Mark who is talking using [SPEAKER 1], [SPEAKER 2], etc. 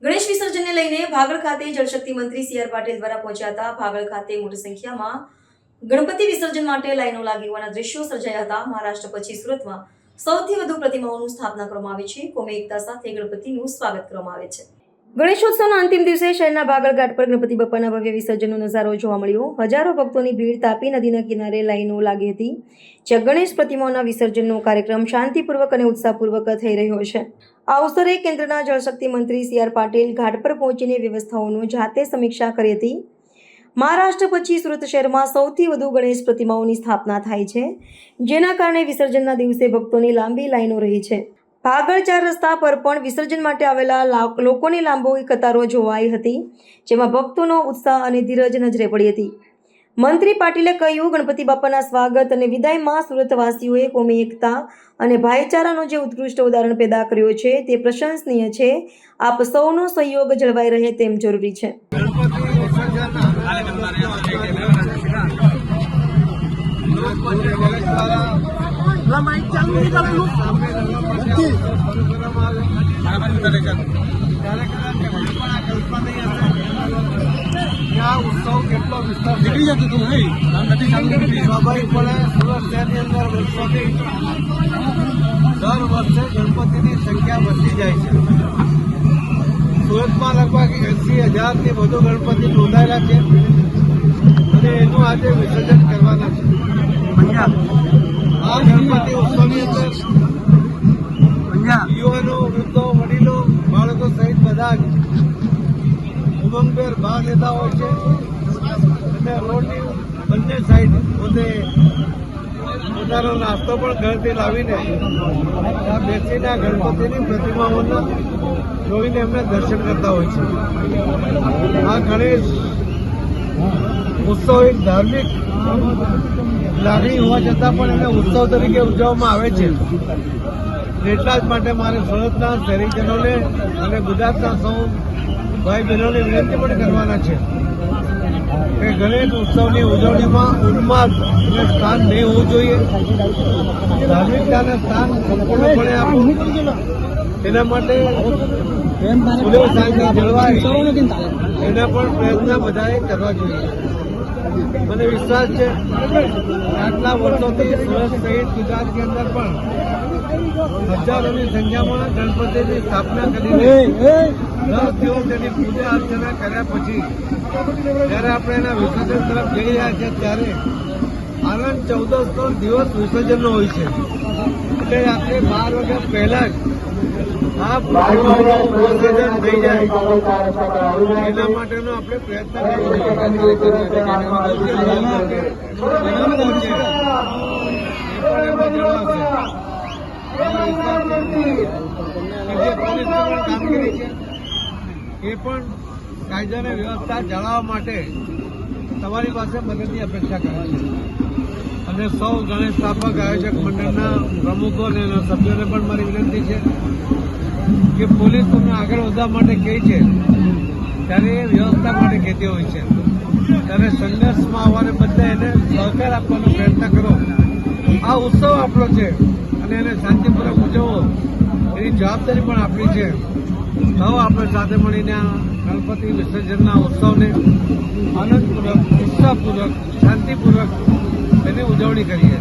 [SPEAKER 1] ગણેશ વિસર્જનને લઈને ભાગળ ખાતે જળશક્તિ મંત્રી સી આર પાટીલ દ્વારા પહોંચ્યા હતા। ભાગળ ખાતે મોટી સંખ્યામાં ગણપતિ વિસર્જન માટે લાઈનો લાગી હોવાના દ્રશ્યો સર્જાયા હતા। મહારાષ્ટ્ર પછી સુરતમાં સૌથી વધુ પ્રતિમાઓની સ્થાપના કરવામાં આવી છે। કોમી એકતા સાથે ગણપતિનું સ્વાગત કરવામાં આવે છે। ગણેશોત્સવના અંતિમ દિવસે શહેરના ભાગળ ઘાટ પર ગણપતિ બાપાના ભવ્ય વિસર્જનનો નજારો જોવા મળ્યો। હજારો ભક્તોની ભીડ તાપી નદીના કિનારે લાઈનો લાગી હતી, જ્યાં ગણેશ પ્રતિમાઓના વિસર્જનનો કાર્યક્રમ શાંતિપૂર્વક અને ઉત્સાહપૂર્વક થઈ રહ્યો છે। આ અવસરે કેન્દ્રના જળશક્તિ મંત્રી સી આર પાટીલ ઘાટ પર પહોંચીને વ્યવસ્થાઓની જાતે સમીક્ષા કરી હતી। મહારાષ્ટ્ર પછી સુરત શહેરમાં સૌથી વધુ ગણેશ પ્રતિમાઓની સ્થાપના થાય છે, જેના કારણે વિસર્જનના દિવસે ભક્તોની લાંબી લાઈનો રહી છે। ભાગળ 4 રસ્તા પર પણ વિસર્જન માટે આવેલા લોકોની લાંબી કતારો જોવાઈ હતી, જેમાં ભક્તોનો ઉત્સાહ અને ધીરજ નજરે પડી હતી। મંત્રી પાટીલે કહ્યું, ગણપતિ બાપાના સ્વાગત અને વિદાયમાં સુરતવાસીઓએ કોમી એકતા અને ભાઈચારાનો જે ઉત્કૃષ્ટ ઉદાહરણ પેદા કર્યો છે તે પ્રશંસનીય છે। આપ સૌનો સહયોગ જળવાઈ રહે તેમ જરૂરી છે।
[SPEAKER 2] उत्सव કેટલો વિસ્તાર નીકળી જતો હતો નહીં સ્વાભાવિકપણે સુરત શહેરની અંદર વર્ષોથી દર વર્ષે ગણપતિની સંખ્યા વધતી જાય છે। સુરતમાં લગભગ 80,000થી વધુ ગણપતિ નોંધાયેલા છે અને એનું આજે વિસર્જન કરવાના છે। આ ગણપતિ ઉત્સવની અંદર યુવાનો, વૃદ્ધો, વડીલો, બાળકો સહિત બધા જ ઉમંગભેર ભાગ લેતા હોય છે અને રોડની બંને સાઈડ પોતે પોતાનો નાસ્તો પણ ઘરથી લાવીને આ બેસીને ગણપતિની પ્રતિમાઓના જોઈને એમને દર્શન કરતા હોય છે। આ ગણેશ ઉત્સવ એક ધાર્મિક લાગણી હોવા છતાં પણ એને ઉત્સવ તરીકે ઉજવવામાં આવે છે। એટલા જ માટે મારે સુરતના શહેરીજનોને અને ગુજરાતના સૌ ભાઈ બહેનોને વિનંતી પણ કરવાના છે કે ગણેશ ઉત્સવની ઉજવણીમાં ઉન્માદ અને સ્થાન નહીં હોવું જોઈએ। ધાર્મિકતાને સ્થાન સંપૂર્ણપણે આપવું, એના માટે સુલેહ શાંતિ જળવાય એના પણ પ્રયત્ન બધાએ કરવા જોઈએ। મને વિશ્વાસ છે આટલા વર્ષોથી સુરત સહિત ગુજરાતની અંદર પણ હજારોની સંખ્યામાં ગણપતિની સ્થાપના કરીને 10 દિવસ તેની પૂજા અર્ચના કર્યા પછી જ્યારે આપણે એના વિસર્જન તરફ જઈ રહ્યા છીએ ત્યારે આનંદ 14નો દિવસ વિસર્જનનો હોય છે, એટલે રાત્રે 12 વાગ્યા પહેલા જ આ વિસર્જન થઈ જાય એના માટેનો આપણે પ્રયત્ન કરવો કામગીરી છે એ પણ કાયદાની વ્યવસ્થા જાળવવા માટે તમારી પાસે મદદની અપેક્ષા કરે છે અને સૌ ગણેશ સ્થાપક આયોજક મંડળના પ્રમુખો અને એના સભ્યોને પણ મારી વિનંતી છે કે પોલીસ તમને આગળ વધવા માટે કહે છે ત્યારે એ વ્યવસ્થા માટે કહેતી હોય છે, ત્યારે સંઘર્ષમાં આવવાને બદલે એને સહકાર આપવાનો પ્રયત્ન કરો। આ ઉત્સવ આપણો છે અને એને શાંતિપૂર્વક ઉજવવો એની જવાબદારી પણ આપણી છે। સૌ આપણે સાથે મળીને આ ગણપતિ વિસર્જનના ઉત્સવને આનંદપૂર્વક, ઉત્સાહપૂર્વક, શાંતિપૂર્વક એની ઉજવણી કરીએ।